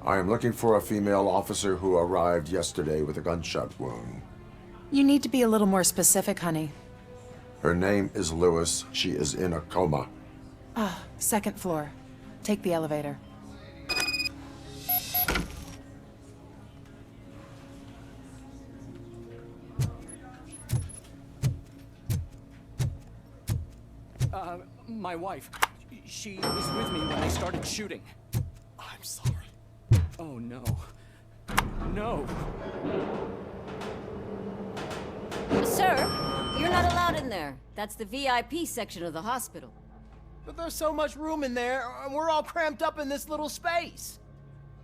I am looking for a female officer who arrived yesterday with a gunshot wound. You need to be a little more specific, honey. Her name is Lewis. She is in a coma. Ah, second floor. Take the elevator. My wife. She was with me when they started shooting. I'm sorry. Oh, no. No. Sir, you're not allowed in there. That's the VIP section of the hospital. But there's so much room in there, and we're all cramped up in this little space.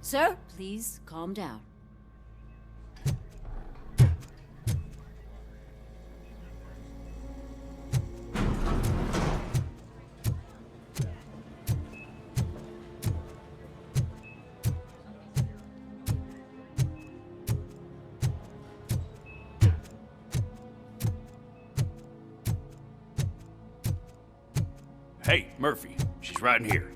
Sir, please calm down. Hey, Murphy. She's right in here.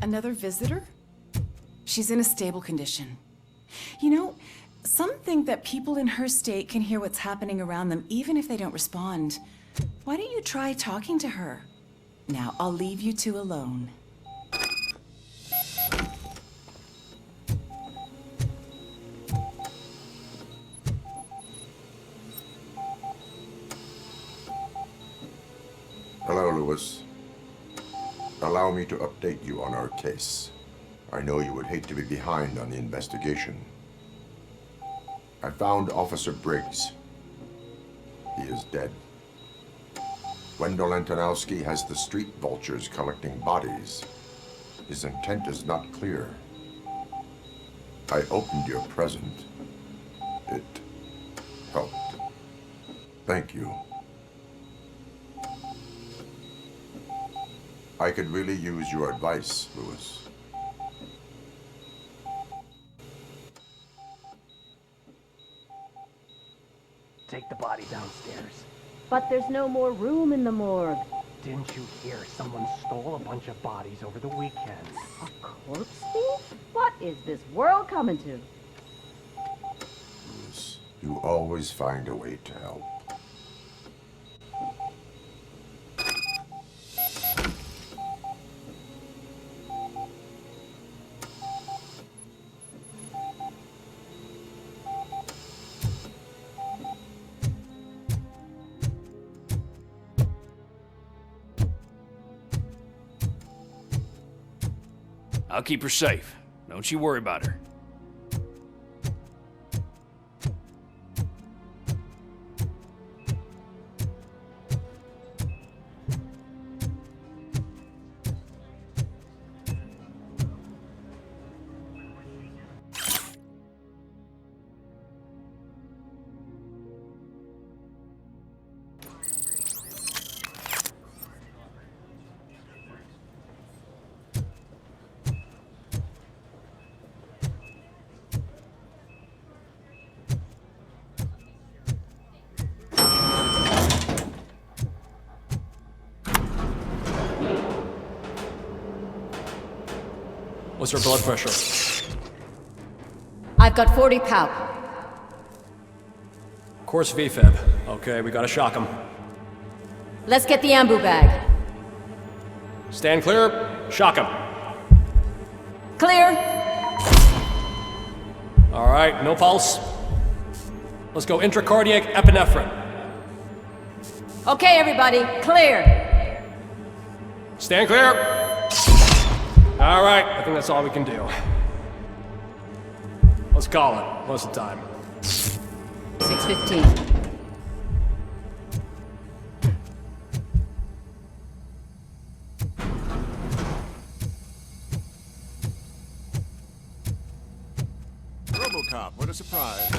Another visitor? She's in a stable condition. You know, some think that people in her state can hear what's happening around them even if they don't respond. Why don't you try talking to her? Now, I'll leave you two alone. Hello, Lewis. Allow me to update you on our case. I know you would hate to be behind on the investigation. I found Officer Briggs. He is dead. Wendell Antonowski has the street vultures collecting bodies. His intent is not clear. I opened your present. It helped. Thank you. I could really use your advice, Lewis. Take the body downstairs. But there's no more room in the morgue. Didn't you hear someone stole a bunch of bodies over the weekend? A corpse thief? What is this world coming to? Lewis, you always find a way to help. I'll keep her safe. Don't you worry about her. What's her blood pressure? I've got 40 palp. Course VFib. Okay, we gotta shock him. Let's get the ambu bag. Stand clear, shock him. Clear. All right, no pulse. Let's go intracardiac epinephrine. Okay, everybody, clear. Stand clear. All right, I think that's all we can do. Let's call it. What's the time? 6:15. RoboCop. What a surprise.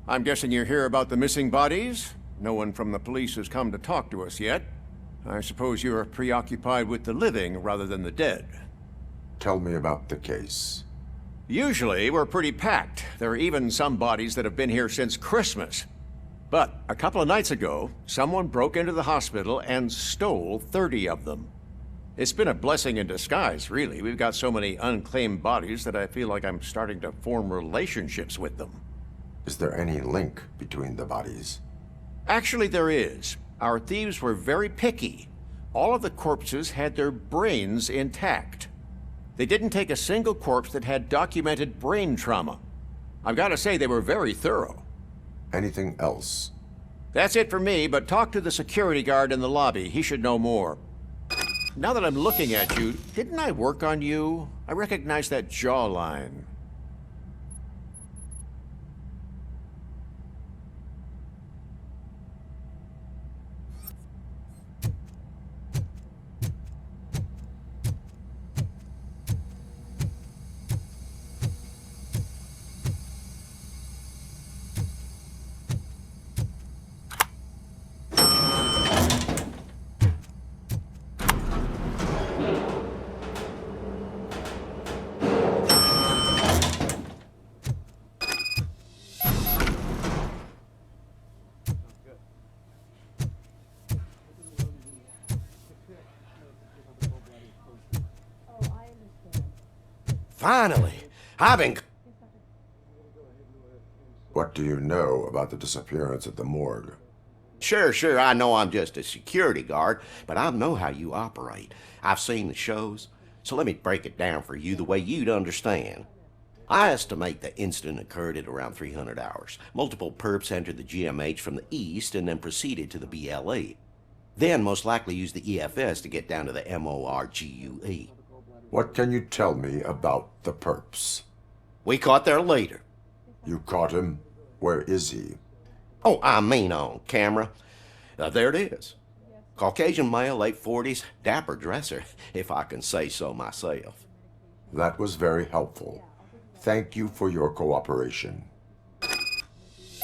I'm guessing you're here about the missing bodies? No one from the police has come to talk to us yet. I suppose you're preoccupied with the living rather than the dead. Tell me about the case. Usually, we're pretty packed. There are even some bodies that have been here since Christmas. But a couple of nights ago, someone broke into the hospital and stole 30 of them. It's been a blessing in disguise, really. We've got so many unclaimed bodies that I feel like I'm starting to form relationships with them. Is there any link between the bodies? Actually, there is. Our thieves were very picky. All of the corpses had their brains intact. They didn't take a single corpse that had documented brain trauma. I've got to say, they were very thorough. Anything else? That's it for me, but talk to the security guard in the lobby. He should know more. Now that I'm looking at you, didn't I work on you? I recognize that jawline. Finally, I've been... What do you know about the disappearance at the morgue? Sure, I know I'm just a security guard, but I know how you operate. I've seen the shows, so let me break it down for you the way you'd understand. I estimate the incident occurred at around 300 hours. Multiple perps entered the GMH from the east and then proceeded to the BLE. Then most likely used the EFS to get down to the MORGUE. What can you tell me about the perps? We caught their leader. You caught him? Where is he? Oh, I mean on camera. There it is. Caucasian male, late 40s, dapper dresser, if I can say so myself. That was very helpful. Thank you for your cooperation.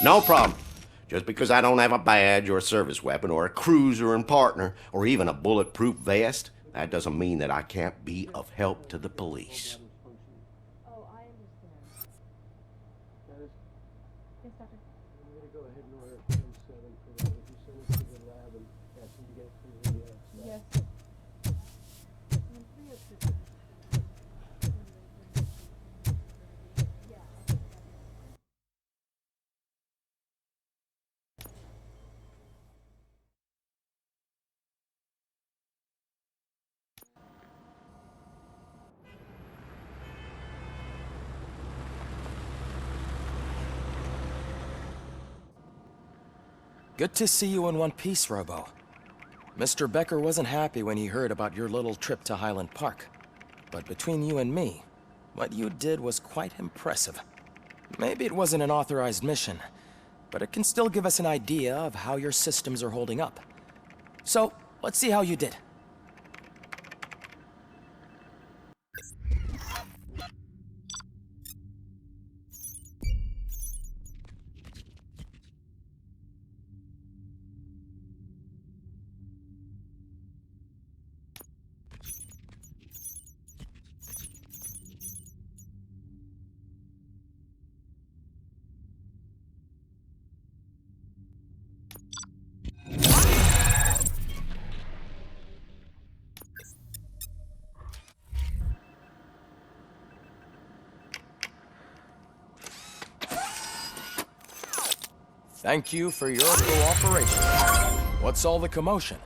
No problem. Just because I don't have a badge or a service weapon or a cruiser and partner or even a bulletproof vest, that doesn't mean that I can't be of help to the police. Oh, I understand. Yes, doctor. I'm going to go ahead and order M7 for that. If you send it to the lab and ask them to get it through the Yes. Good to see you in one piece, Robo. Mr. Becker wasn't happy when he heard about your little trip to Highland Park. But between you and me, what you did was quite impressive. Maybe it wasn't an authorized mission, but it can still give us an idea of how your systems are holding up. So, let's see how you did. Thank you for your cooperation. What's all the commotion?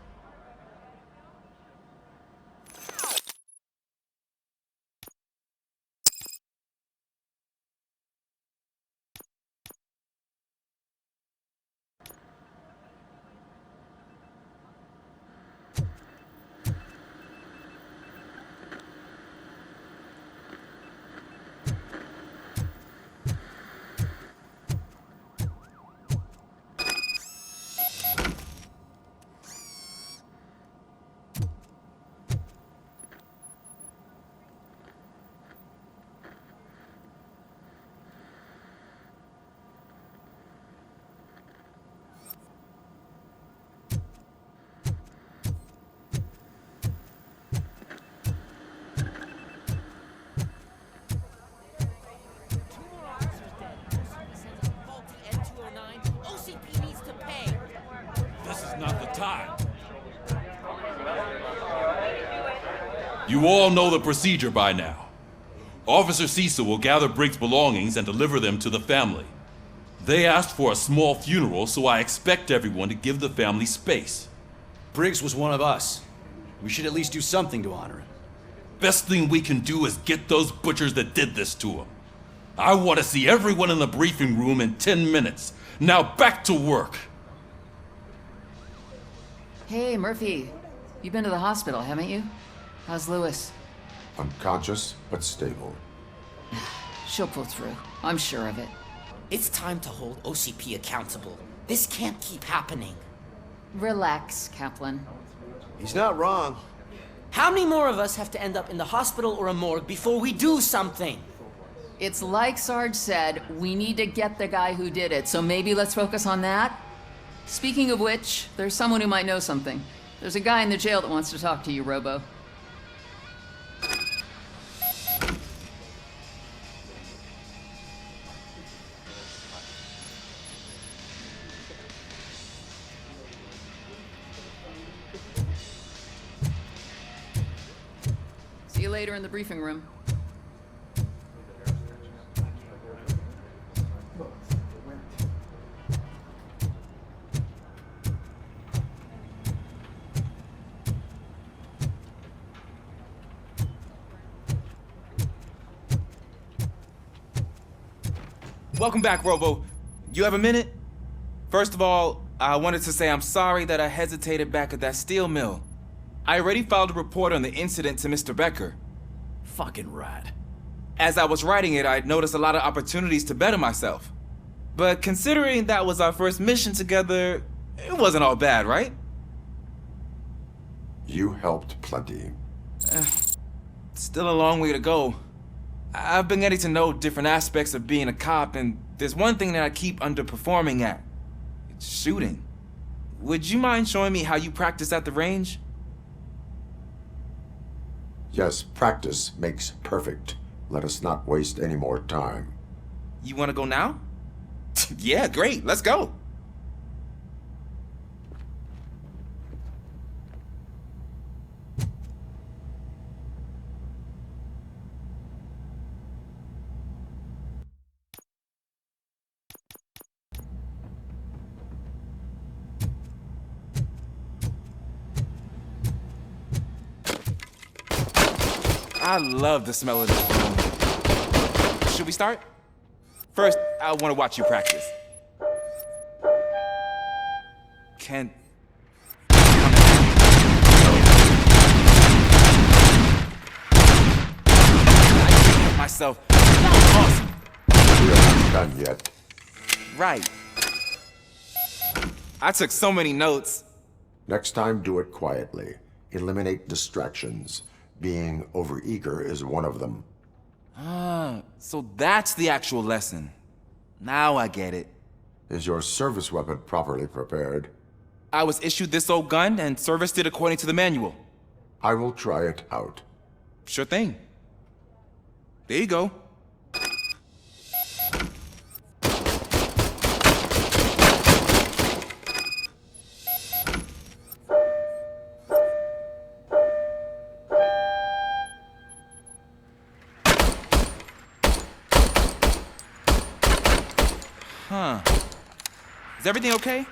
You all know the procedure by now. Officer Cecil will gather Briggs' belongings and deliver them to the family. They asked for a small funeral, so I expect everyone to give the family space. Briggs was one of us. We should at least do something to honor him. Best thing we can do is get those butchers that did this to him. I want to see everyone in the briefing room in 10 minutes. Now back to work. Hey, Murphy. You've been to the hospital, haven't you? How's Lewis? Unconscious, but stable. She'll pull through. I'm sure of it. It's time to hold OCP accountable. This can't keep happening. Relax, Kaplan. He's not wrong. How many more of us have to end up in the hospital or a morgue before we do something? It's like Sarge said, we need to get the guy who did it, so maybe let's focus on that? Speaking of which, there's someone who might know something. There's a guy in the jail that wants to talk to you, Robo. See you later in the briefing room. Welcome back, Robo. You have a minute? First of all, I wanted to say I'm sorry that I hesitated back at that steel mill. I already filed a report on the incident to Mr. Becker. Fucking rat. As I was writing it, I'd noticed a lot of opportunities to better myself. But considering that was our first mission together, it wasn't all bad, right? You helped plenty. Still a long way to go. I've been getting to know different aspects of being a cop, and there's one thing that I keep underperforming at. It's shooting. Would you mind showing me how you practice at the range? Yes, practice makes perfect. Let us not waste any more time. You want to go now? Yeah, great. Let's go. I love the smell of this room. Should we start? First, I want to watch you practice. Can... I get myself... Awesome. We are not done yet. Right. I took so many notes. Next time, do it quietly. Eliminate distractions. Being overeager is one of them. Ah, so that's the actual lesson. Now I get it. Is your service weapon properly prepared? I was issued this old gun and serviced it according to the manual. I will try it out. Sure thing. There you go. Huh. Is everything okay?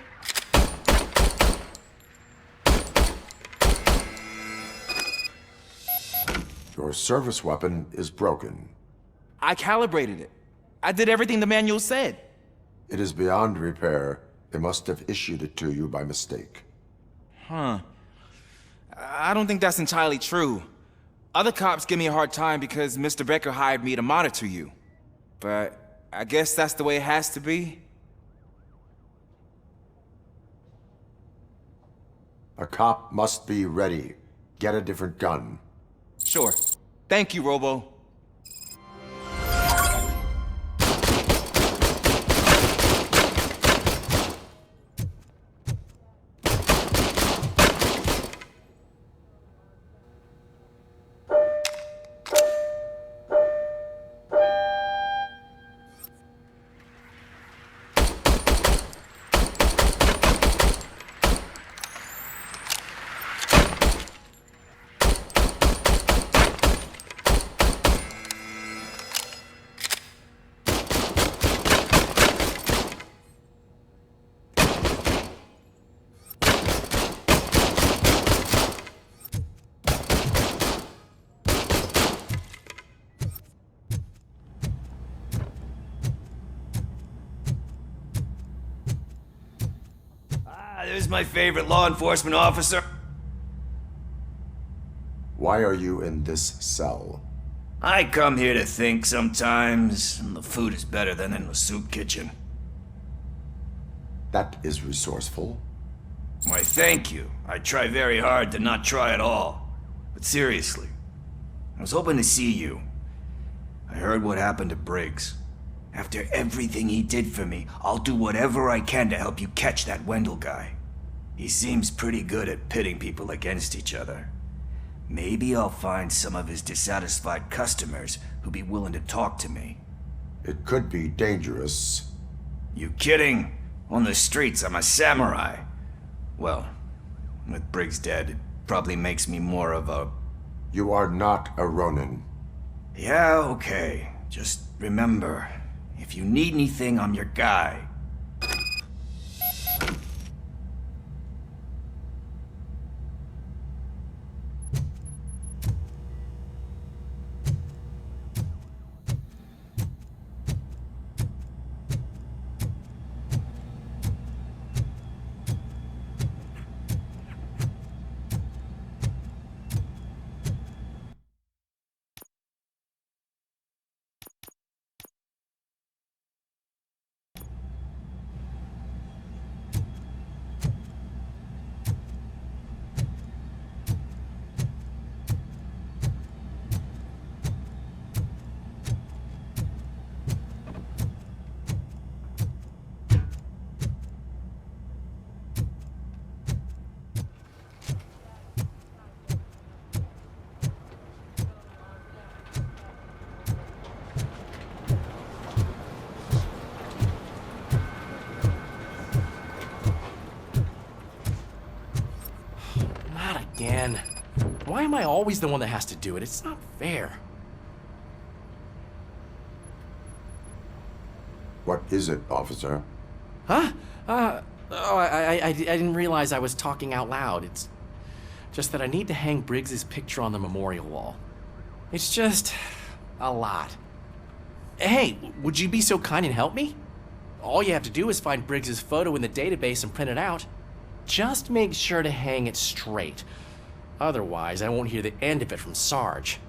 Your service weapon is broken. I calibrated it. I did everything the manual said. It is beyond repair. They must have issued it to you by mistake. Huh. I don't think that's entirely true. Other cops give me a hard time because Mr. Becker hired me to monitor you. But I guess that's the way it has to be. A cop must be ready. Get a different gun. Sure. Thank you, Robo. There's my favorite law enforcement officer. Why are you in this cell? I come here to think sometimes, and the food is better than in the soup kitchen. That is resourceful. Why, thank you. I try very hard to not try at all. But seriously, I was hoping to see you. I heard what happened to Briggs. After everything he did for me, I'll do whatever I can to help you catch that Wendell guy. He seems pretty good at pitting people against each other. Maybe I'll find some of his dissatisfied customers who'll be willing to talk to me. It could be dangerous. You kidding? On the streets, I'm a samurai. Well, with Briggs dead, it probably makes me more of a... You are not a Ronin. Yeah, okay. Just remember, if you need anything, I'm your guy. Again. Why am I always the one that has to do it? It's not fair. What is it, officer? Huh? I didn't realize I was talking out loud. It's just that I need to hang Briggs's picture on the memorial wall. It's just a lot. Hey, would you be so kind and help me? All you have to do is find Briggs's photo in the database and print it out. Just make sure to hang it straight. Otherwise, I won't hear the end of it from Sarge.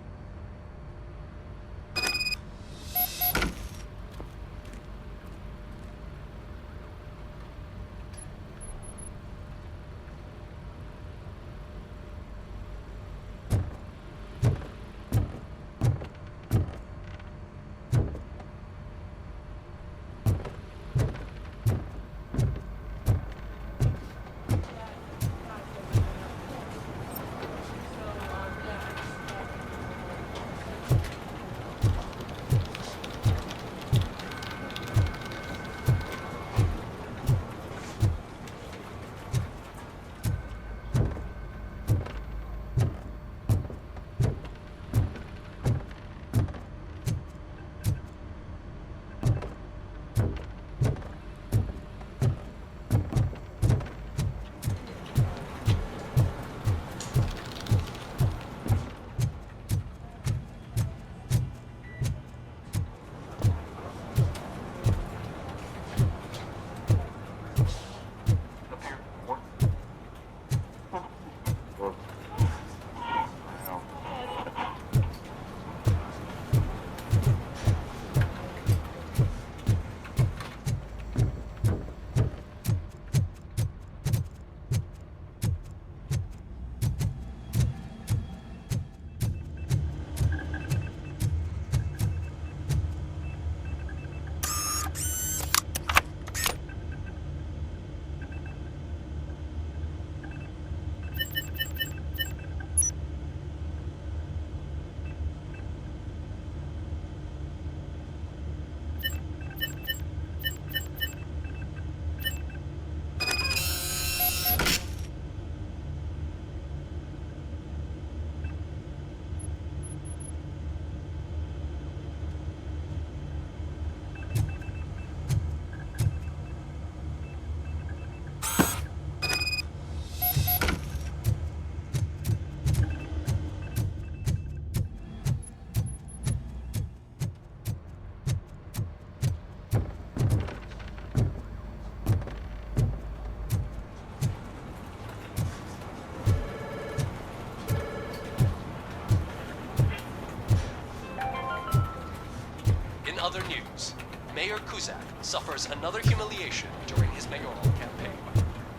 other news, Mayor Kuzak suffers another humiliation during his mayoral campaign.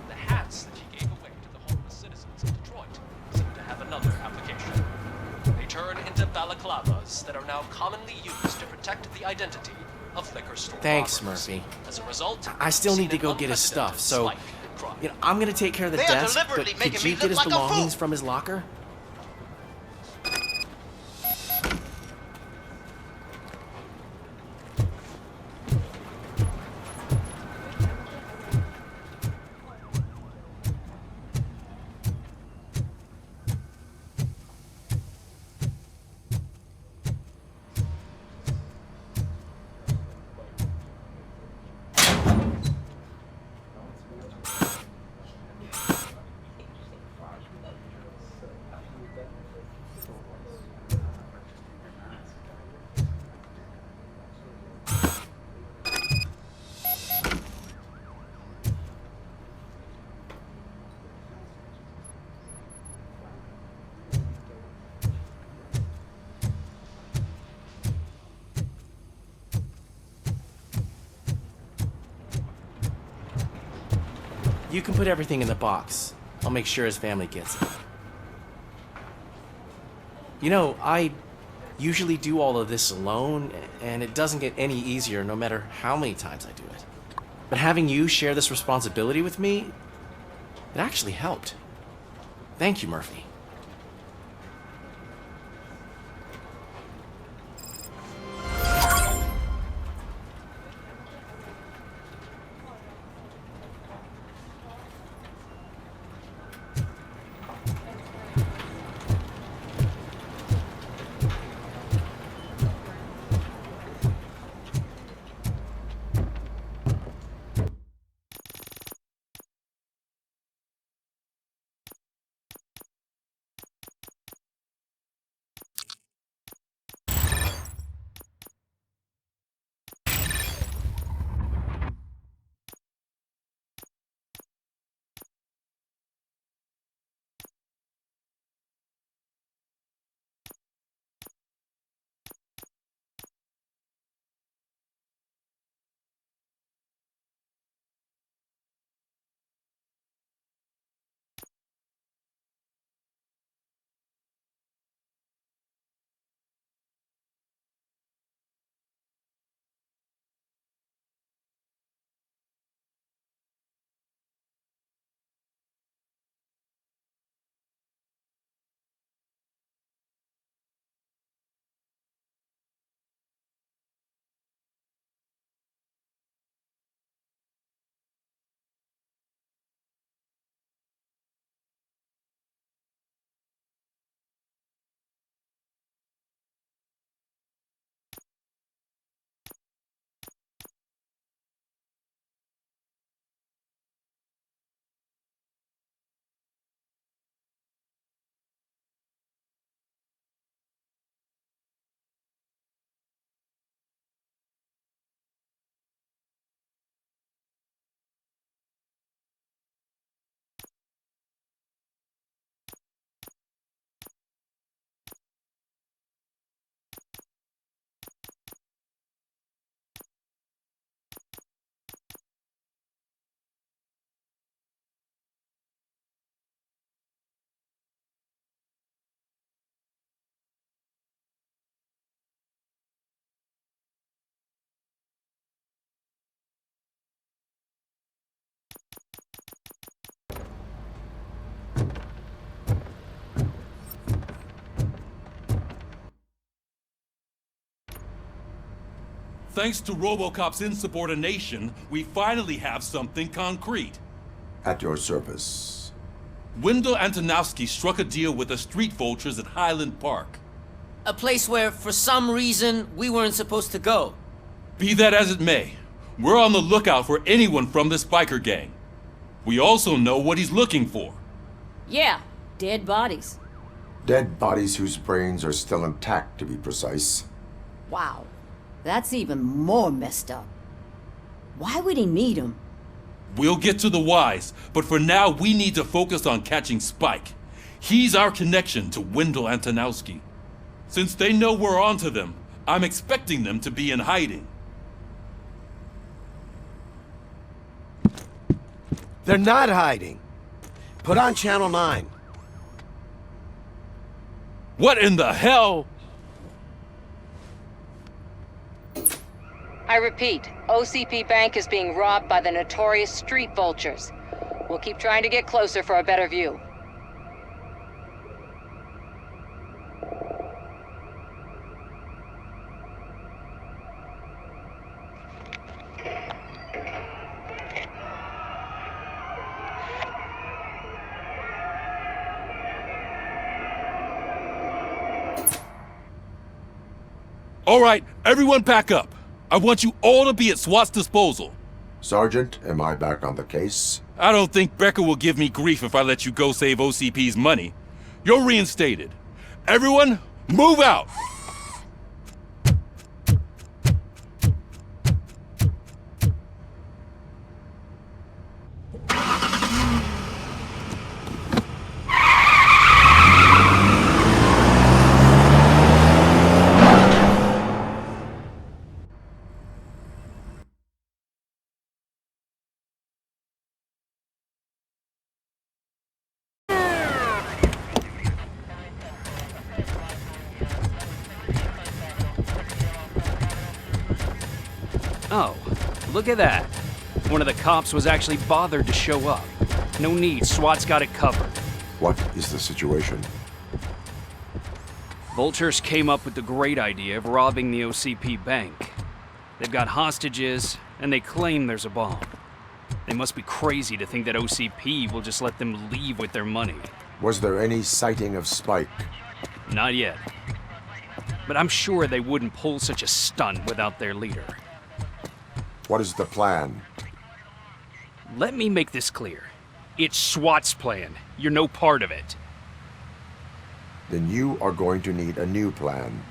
The hats that he gave away to the homeless citizens of Detroit seem to have another application. They turn into balaclavas that are now commonly used to protect the identity of liquor store Thanks, robbers. Murphy. As a result, I still need to go get his stuff, so I'm gonna take care of the They are desk, but deliberately could making me you look get his like a fool. belongings from his locker? You can put everything in the box. I'll make sure his family gets it. You know, I usually do all of this alone, and it doesn't get any easier no matter how many times I do it. But having you share this responsibility with me, it actually helped. Thank you, Murphy. Thanks to RoboCop's insubordination, we finally have something concrete. At your service. Wendell Antonowski struck a deal with the street vultures at Highland Park. A place where, for some reason, we weren't supposed to go. Be that as it may, we're on the lookout for anyone from this biker gang. We also know what he's looking for. Yeah, dead bodies. Dead bodies whose brains are still intact, to be precise. Wow, that's even more messed up. Why would he need them? We'll get to the whys, but for now we need to focus on catching Spike. He's our connection to Wendell Antonowski. Since they know we're onto them, I'm expecting them to be in hiding. They're not hiding. Put on Channel 9. What in the hell? I repeat, OCP Bank is being robbed by the notorious street vultures. We'll keep trying to get closer for a better view. All right, everyone pack up. I want you all to be at SWAT's disposal. Sergeant, am I back on the case? I don't think Becker will give me grief if I let you go save OCP's money. You're reinstated. Everyone, move out! Oh, look at that. One of the cops was actually bothered to show up. No need, SWAT's got it covered. What is the situation? Vultures came up with the great idea of robbing the OCP bank. They've got hostages, and they claim there's a bomb. They must be crazy to think that OCP will just let them leave with their money. Was there any sighting of Spike? Not yet. But I'm sure they wouldn't pull such a stunt without their leader. What is the plan? Let me make this clear. It's SWAT's plan. You're no part of it. Then you are going to need a new plan.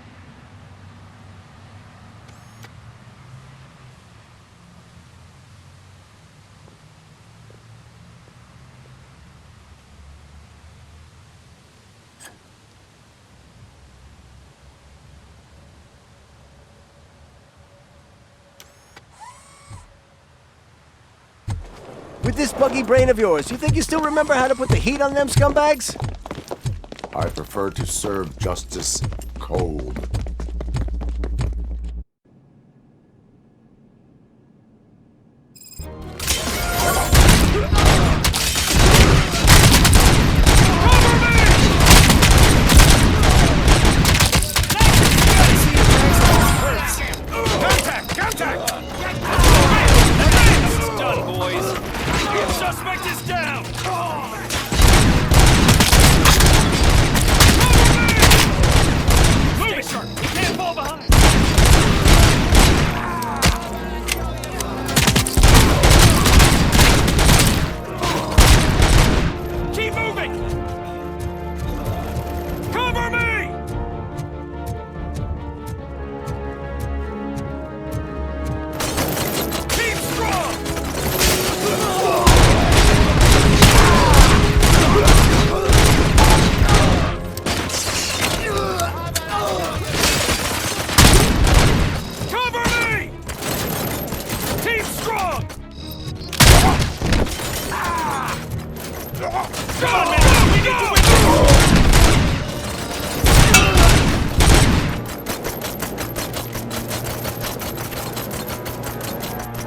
With this buggy brain of yours, you think you still remember how to put the heat on them scumbags? I prefer to serve justice cold. Suspect is down! Move it, sharp! You can't fall behind! Keep moving! Cover me! Keep strong!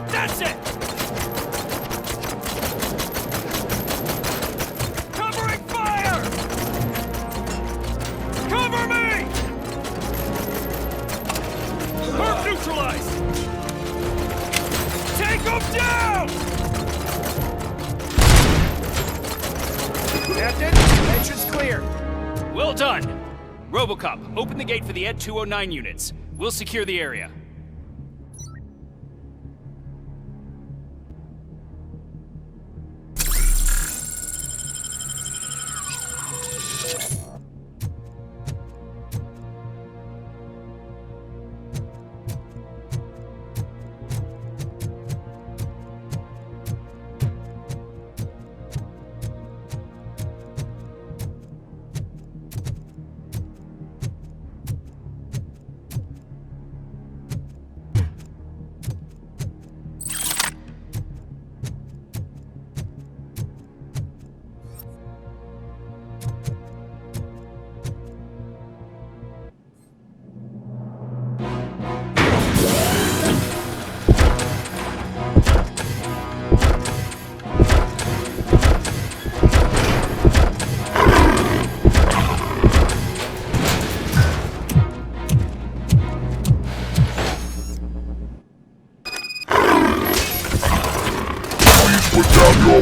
That's it! Covering fire! Cover me! Perp neutralized! Take him down! Captain, entrance clear. Well done. RoboCop, open the gate for the Ed 209 units. We'll secure the area. I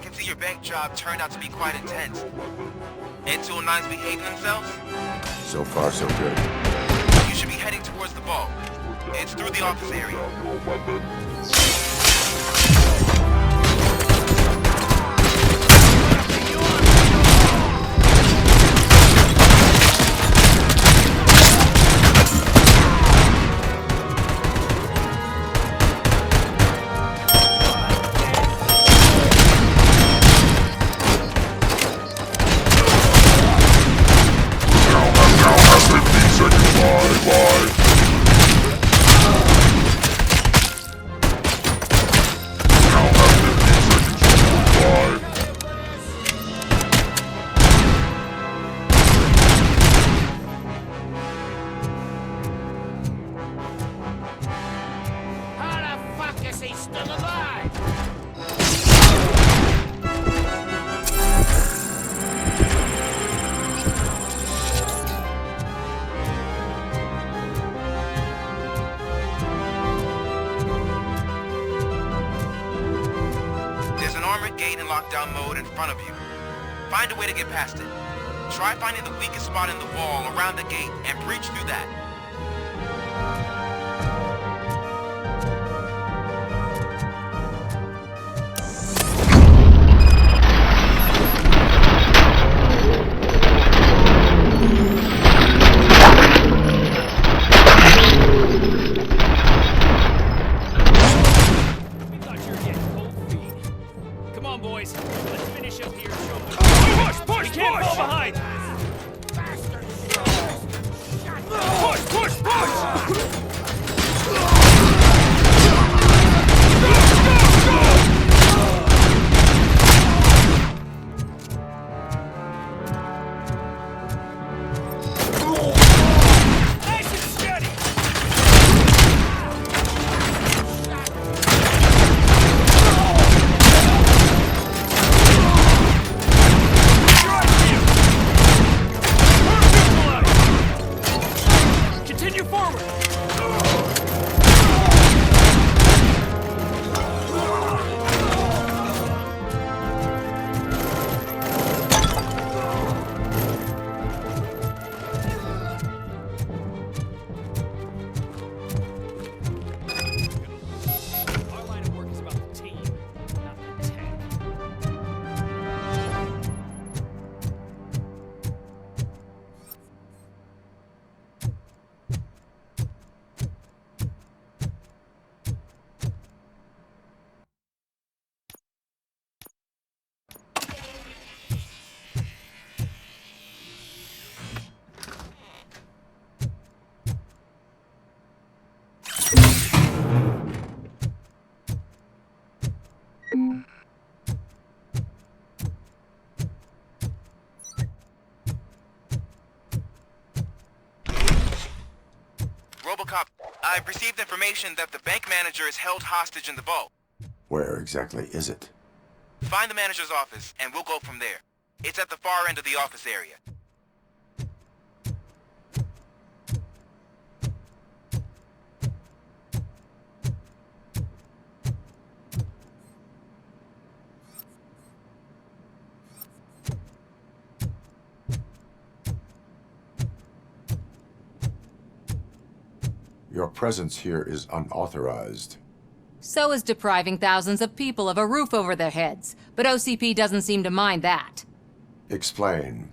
can see your bank job turned out to be quite intense. And 209's behaving themselves? So far, so good. You should be heading towards the vault. It's through the office area. Lockdown mode in front of you. Find a way to get past it. Try finding the weakest spot in the wall around the gate and breach through that. RoboCop, I've received information that the bank manager is held hostage in the vault. Where exactly is it? Find the manager's office, and we'll go from there. It's at the far end of the office area. Your presence here is unauthorized. So is depriving thousands of people of a roof over their heads. But OCP doesn't seem to mind that. Explain.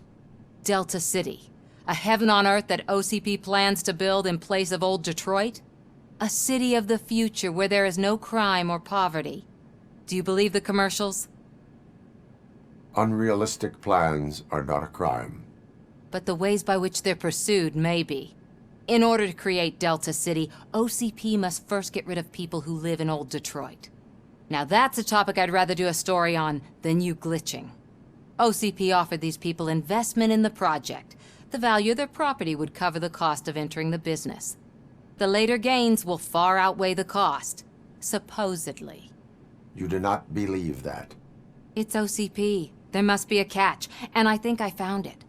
Delta City. A heaven on earth that OCP plans to build in place of old Detroit? A city of the future where there is no crime or poverty. Do you believe the commercials? Unrealistic plans are not a crime. But the ways by which they're pursued may be. In order to create Delta City, OCP must first get rid of people who live in old Detroit. Now that's a topic I'd rather do a story on than you glitching. OCP offered these people investment in the project. The value of their property would cover the cost of entering the business. The later gains will far outweigh the cost. Supposedly. You do not believe that. It's OCP. There must be a catch, and I think I found it.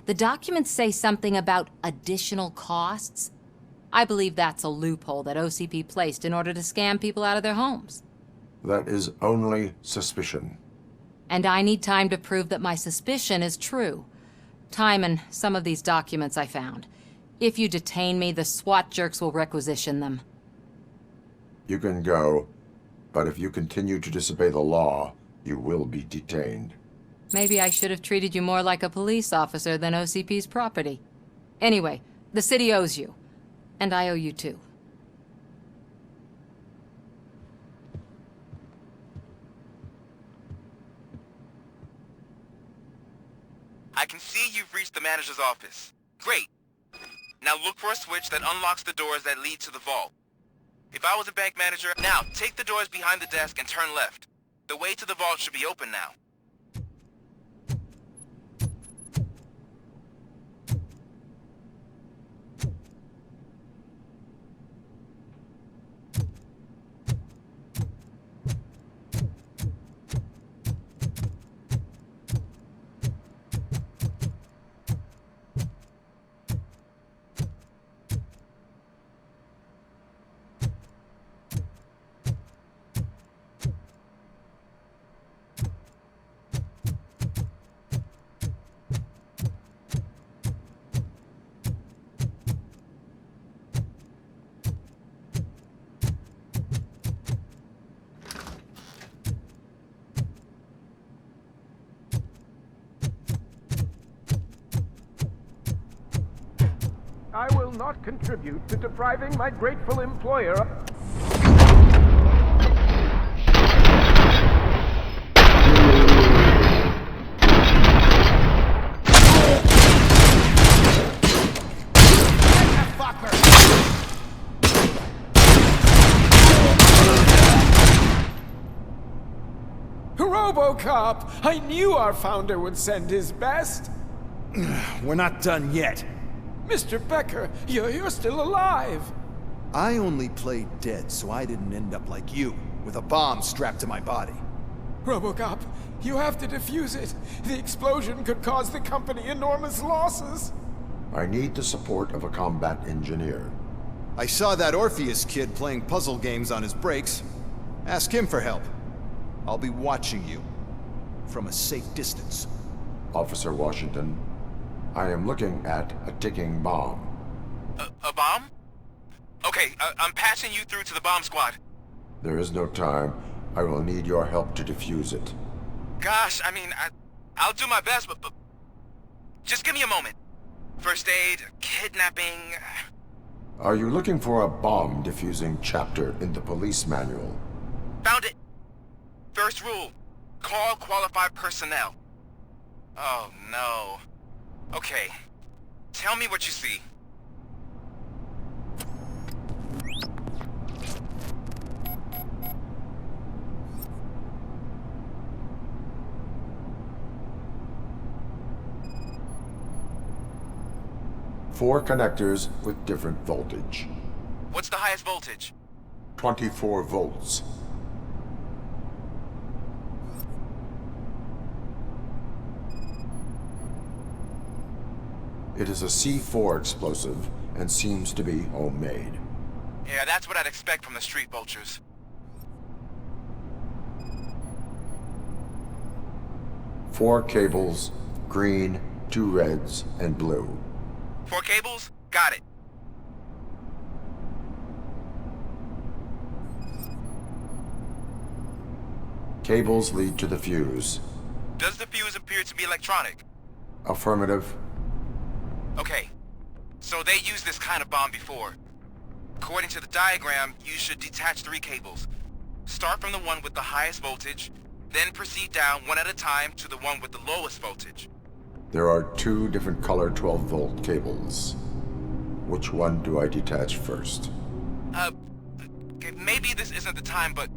The documents say something about additional costs. I believe that's a loophole that OCP placed in order to scam people out of their homes. That is only suspicion. And I need time to prove that my suspicion is true. Time and some of these documents I found. If you detain me, the SWAT jerks will requisition them. You can go, but if you continue to disobey the law, you will be detained. Maybe I should have treated you more like a police officer than OCP's property. Anyway, the city owes you. And I owe you too. I can see you've reached the manager's office. Great. Now look for a switch that unlocks the doors that lead to the vault. If I was a bank manager, now take the doors behind the desk and turn left. The way to the vault should be open now. I will not contribute to depriving my grateful employer of... RoboCop! I knew our founder would send his best! We're not done yet. Mr. Becker, you're still alive! I only played dead so I didn't end up like you, with a bomb strapped to my body. RoboCop, you have to defuse it. The explosion could cause the company enormous losses. I need the support of a combat engineer. I saw that Orpheus kid playing puzzle games on his breaks. Ask him for help. I'll be watching you. From a safe distance. Officer Washington, I am looking at a ticking bomb. A bomb? Okay, I'm passing you through to the bomb squad. There is no time. I will need your help to defuse it. Gosh, I mean, I'll do my best, but just give me a moment. First aid, kidnapping... Are you looking for a bomb defusing chapter in the police manual? Found it. First rule, call qualified personnel. Oh, no. Okay, tell me what you see. Four connectors with different voltage. What's the highest voltage? 24 volts. It is a C4 explosive and seems to be homemade. Yeah, that's what I'd expect from the street vultures. Four cables, green, 2 reds, and blue. 4 cables? Got it. Cables lead to the fuse. Does the fuse appear to be electronic? Affirmative. Okay, so they used this kind of bomb before. According to the diagram, you should detach 3 cables. Start from the one with the highest voltage, then proceed down one at a time to the one with the lowest voltage. There are 2 different color 12-volt cables. Which one do I detach first? Okay, maybe this isn't the time, but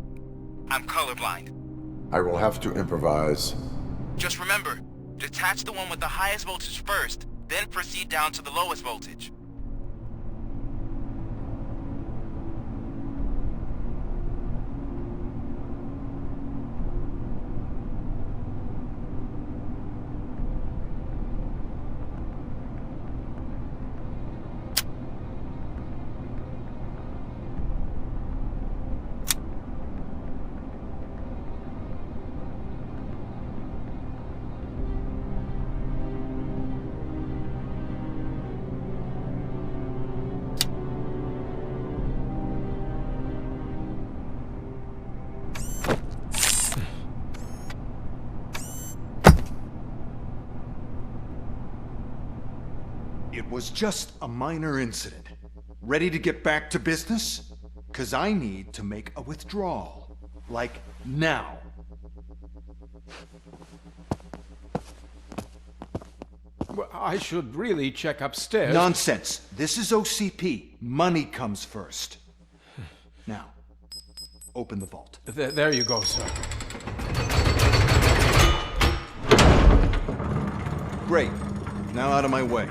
I'm colorblind. I will have to improvise. Just remember, detach the one with the highest voltage first, then proceed down to the lowest voltage. It was just a minor incident. Ready to get back to business? 'Cause I need to make a withdrawal. Like, now. Well, I should really check upstairs. Nonsense. This is OCP. Money comes first. Now, open the vault. There you go, sir. Great. Now out of my way.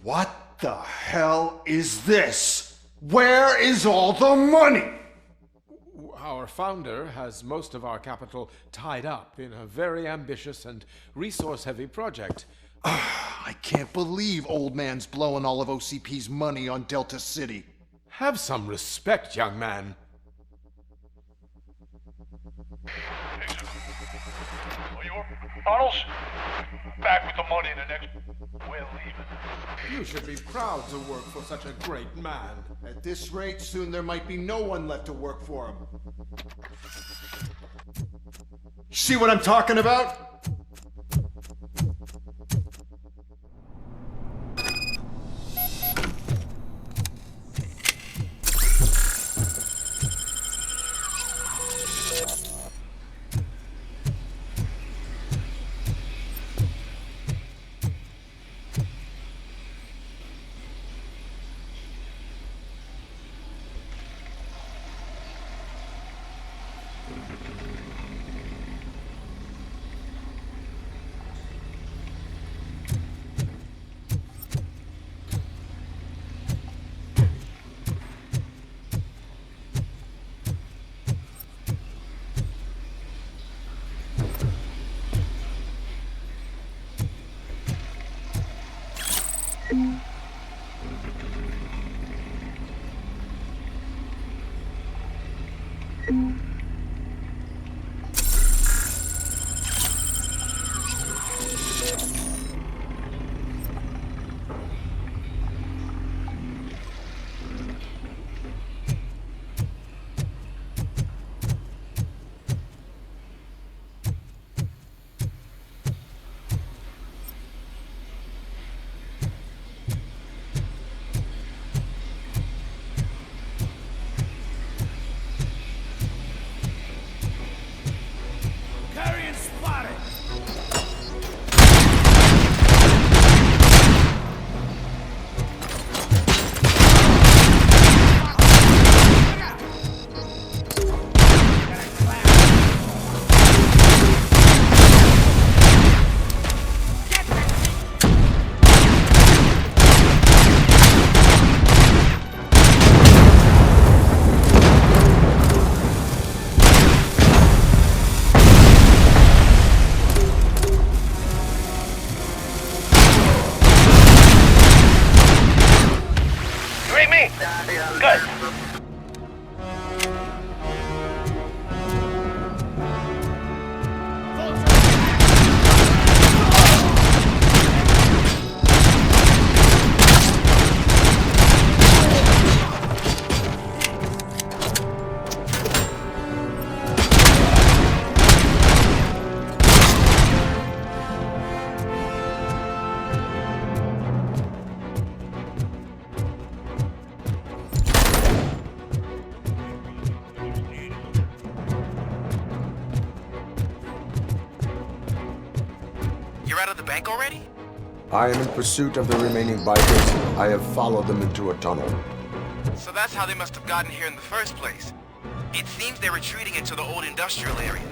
What the hell is this? Where is all the money? Our founder has most of our capital tied up in a very ambitious and resource-heavy project. I can't believe old man's blowing all of OCP's money on Delta City. Have some respect, young man. Arnold, back with the money in the next... We're leaving. You should be proud to work for such a great man. At this rate, soon there might be no one left to work for him. See what I'm talking about? Already? I am in pursuit of the remaining bikers. I have followed them into a tunnel. So that's how they must have gotten here in the first place. It seems they're retreating into the old industrial area.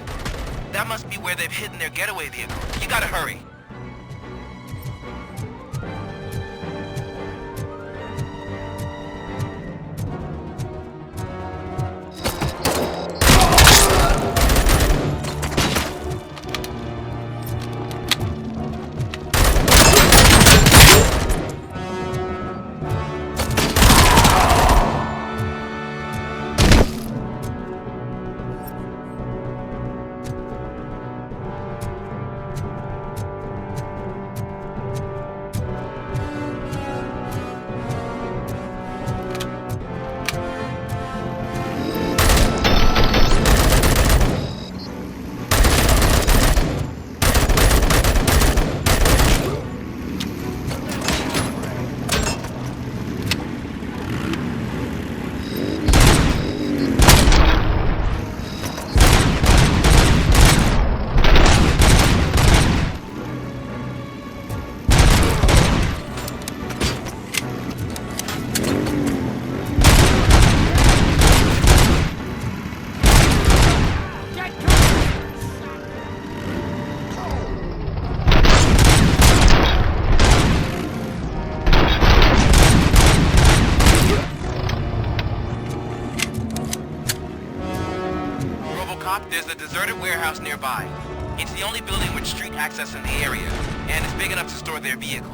That must be where they've hidden their getaway vehicle. You gotta hurry. Doc, there's a deserted warehouse nearby. It's the only building with street access in the area, and it's big enough to store their vehicle.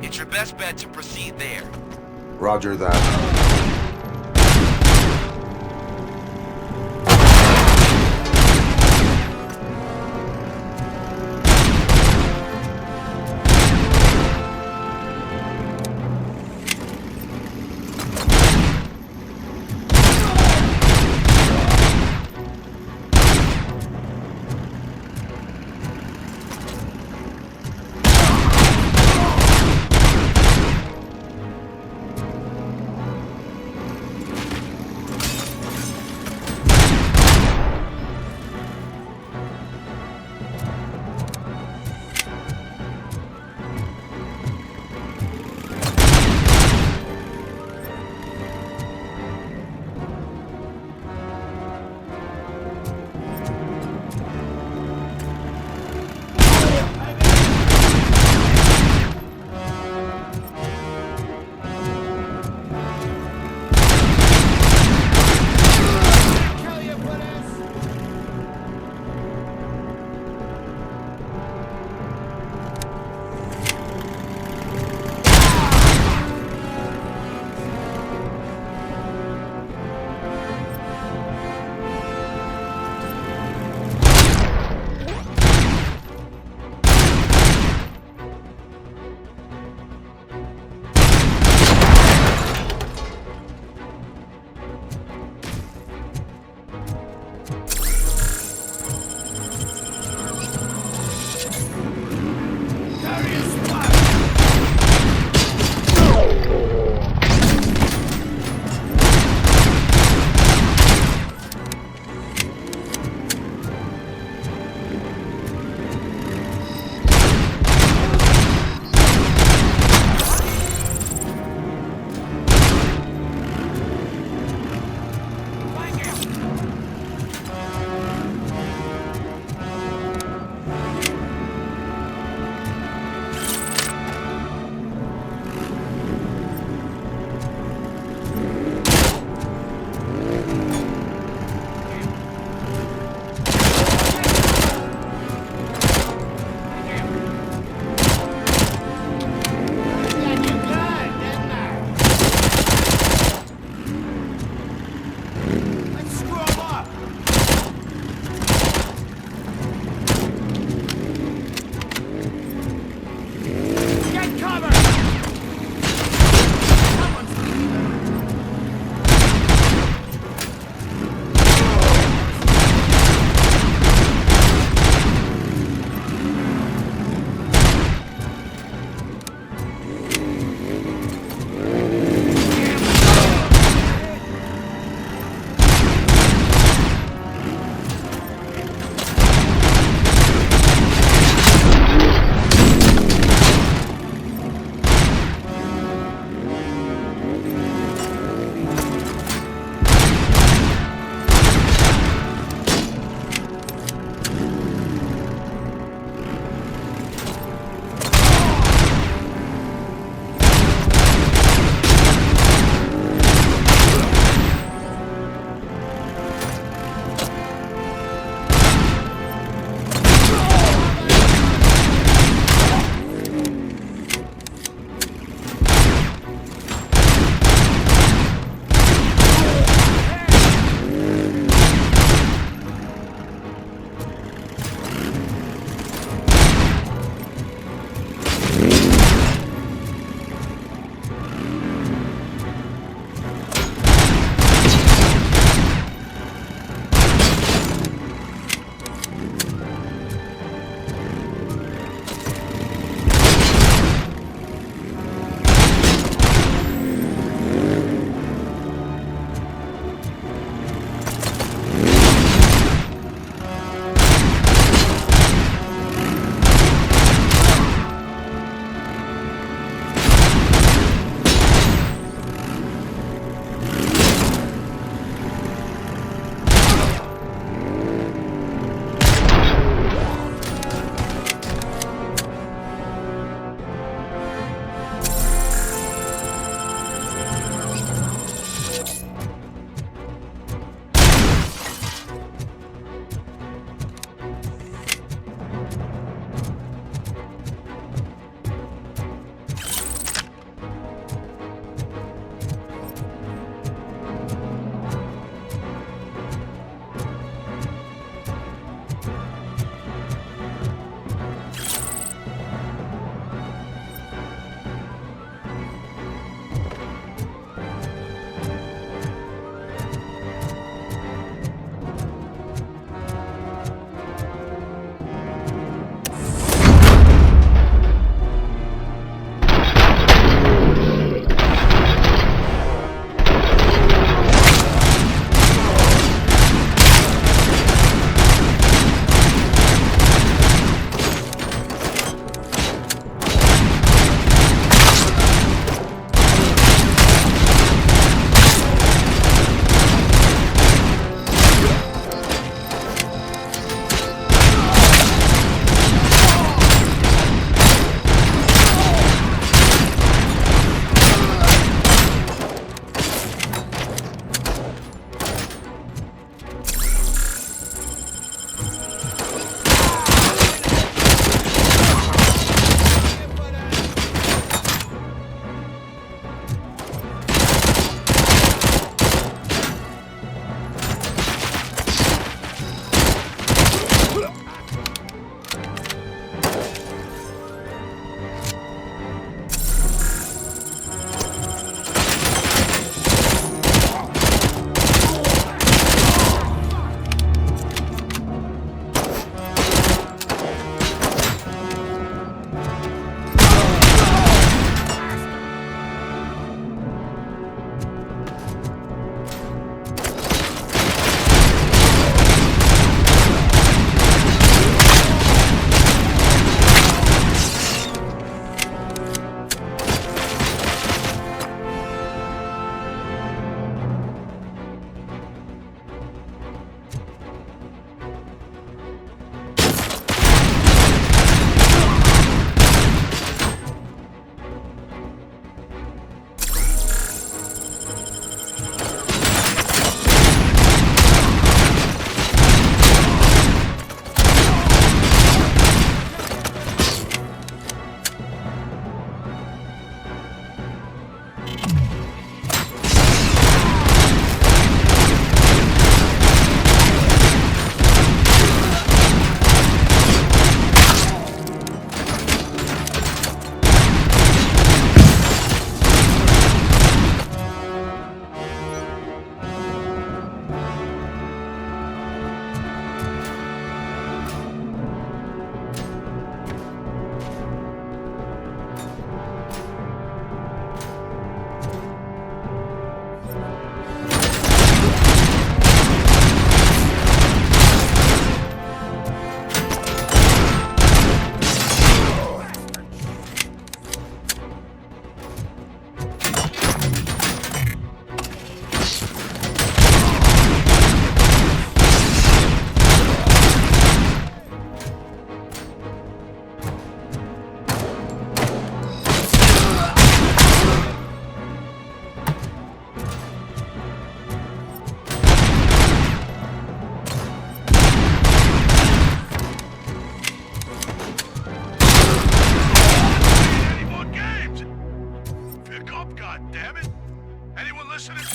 It's your best bet to proceed there. Roger that.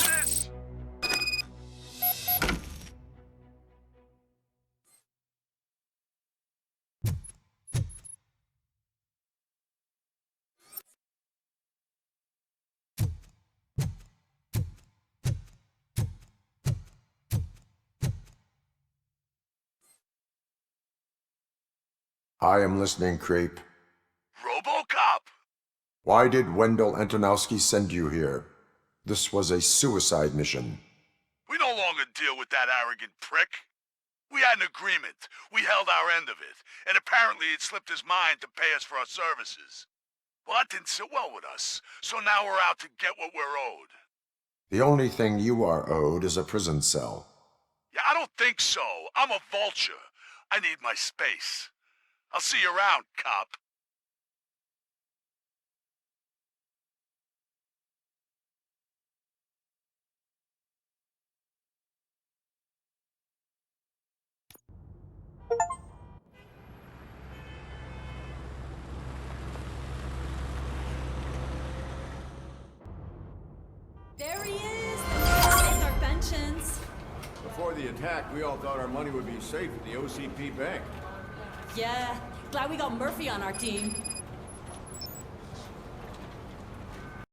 this? I am listening, Creep. RoboCop! Why did Wendell Antonowski send you here? This was a suicide mission. We no longer deal with that arrogant prick. We had an agreement. We held our end of it. And apparently it slipped his mind to pay us for our services. Well, that didn't sit well with us. So now we're out to get what we're owed. The only thing you are owed is a prison cell. Yeah, I don't think so. I'm a vulture. I need my space. I'll see you around, cop. There he is! There's our pensions. Before the attack, we all thought our money would be safe at the OCP bank. Yeah, glad we got Murphy on our team.